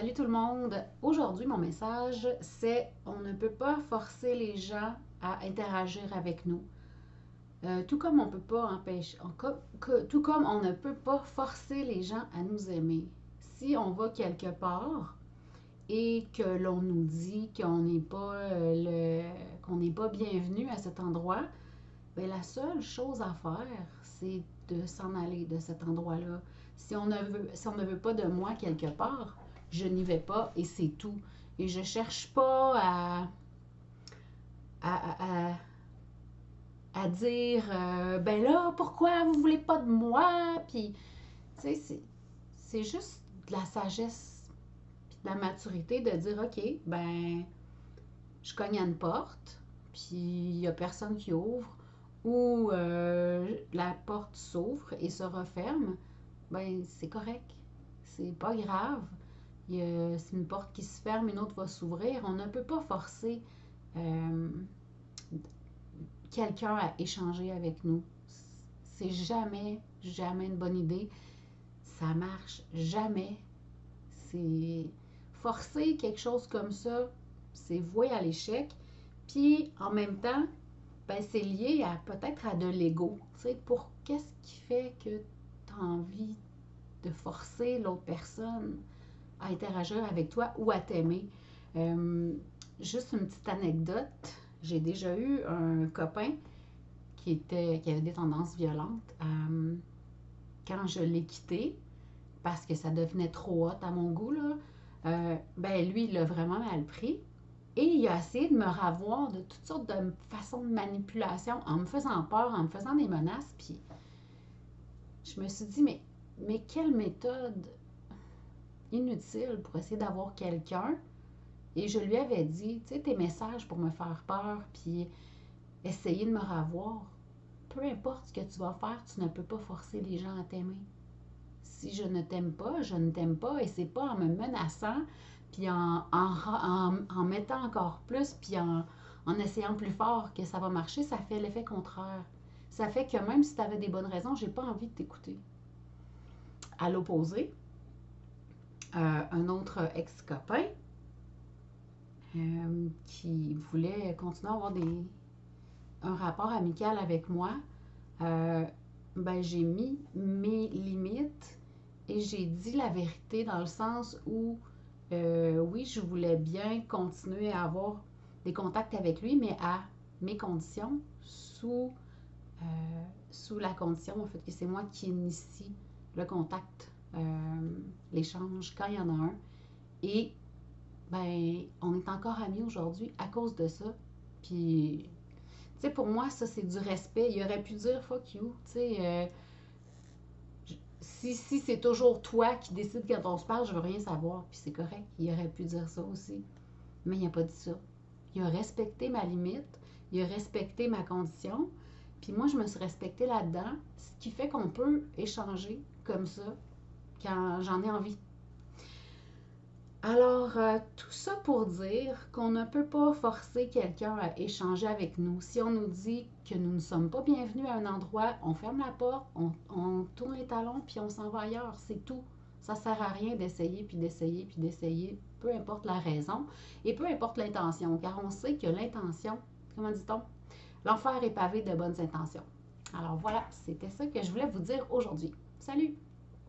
Salut tout le monde! Aujourd'hui, mon message, c'est on ne peut pas forcer les gens à interagir avec nous. Tout comme on peut pas empêcher, tout comme on ne peut pas forcer les gens à nous aimer. Si on va quelque part et que l'on nous dit qu'on n'est pas bienvenu à cet endroit, ben la seule chose à faire, c'est de s'en aller de cet endroit-là. Si on ne veut pas de moi quelque part, je n'y vais pas et c'est tout. Et je cherche pas à, à, à dire ben là, pourquoi vous voulez pas de moi? Puis, tu sais, c'est juste de la sagesse puis de la maturité de dire OK, ben, je cogne à une porte, puis il n'y a personne qui ouvre, ou la porte s'ouvre et se referme, ben c'est correct. C'est pas grave. C'est une porte qui se ferme, une autre va s'ouvrir. On ne peut pas forcer euh, quelqu'un à échanger avec nous. C'est jamais, jamais une bonne idée. Ça marche jamais. C'est forcer quelque chose comme ça, c'est voué à l'échec. Puis en même temps, ben, c'est lié à peut-être à de l'ego. Tu sais, pour qu'est-ce qui fait que tu as envie de forcer l'autre personne à interagir avec toi ou à t'aimer. Euh, Juste une petite anecdote. J'ai déjà eu un copain qui avait des tendances violentes. Quand je l'ai quitté, parce que ça devenait trop hot à mon goût, là, ben lui, il l'a vraiment mal pris. Et il a essayé de me ravoir de toutes sortes de façons de manipulation en me faisant peur, en me faisant des menaces. Puis je me suis dit, mais quelle méthode inutile pour essayer d'avoir quelqu'un. Et je lui avais dit, tu sais, tes messages pour me faire peur, puis essayer de me ravoir. Peu importe ce que tu vas faire, tu ne peux pas forcer les gens à t'aimer. Si je ne t'aime pas, je ne t'aime pas, et c'est pas en me menaçant, puis en mettant encore plus, puis en essayant plus fort que ça va marcher, ça fait l'effet contraire. Ça fait que même si tu avais des bonnes raisons, j'ai pas envie de t'écouter. À l'opposé, un autre ex-copain qui voulait continuer à avoir un rapport amical avec moi, euh, ben, j'ai mis mes limites et j'ai dit la vérité dans le sens où, oui, je voulais bien continuer à avoir des contacts avec lui, mais à mes conditions, euh, sous la condition, en fait, que c'est moi qui initie le contact, l'échange, quand il y en a un. Et ben, on est encore amis aujourd'hui à cause de ça. Puis, tu sais, pour moi, ça, c'est du respect. Il aurait pu dire fuck you. Tu sais, si c'est toujours toi qui décides quand on se parle, je veux rien savoir. Puis c'est correct. Il aurait pu dire ça aussi. Mais il n'a pas dit ça. Il a respecté ma limite. Il a respecté ma condition. Puis moi, je me suis respectée là-dedans. Ce qui fait qu'on peut échanger comme ça quand j'en ai envie. Alors, tout ça pour dire qu'on ne peut pas forcer quelqu'un à échanger avec nous. Si on nous dit que nous ne sommes pas bienvenus à un endroit, on ferme la porte, on tourne les talons, puis on s'en va ailleurs. C'est tout. Ça ne sert à rien d'essayer, puis d'essayer, puis d'essayer, peu importe la raison et peu importe l'intention, car on sait que l'intention, comment dit-on, l'enfer est pavé de bonnes intentions. Alors voilà, c'était ça que je voulais vous dire aujourd'hui. Salut!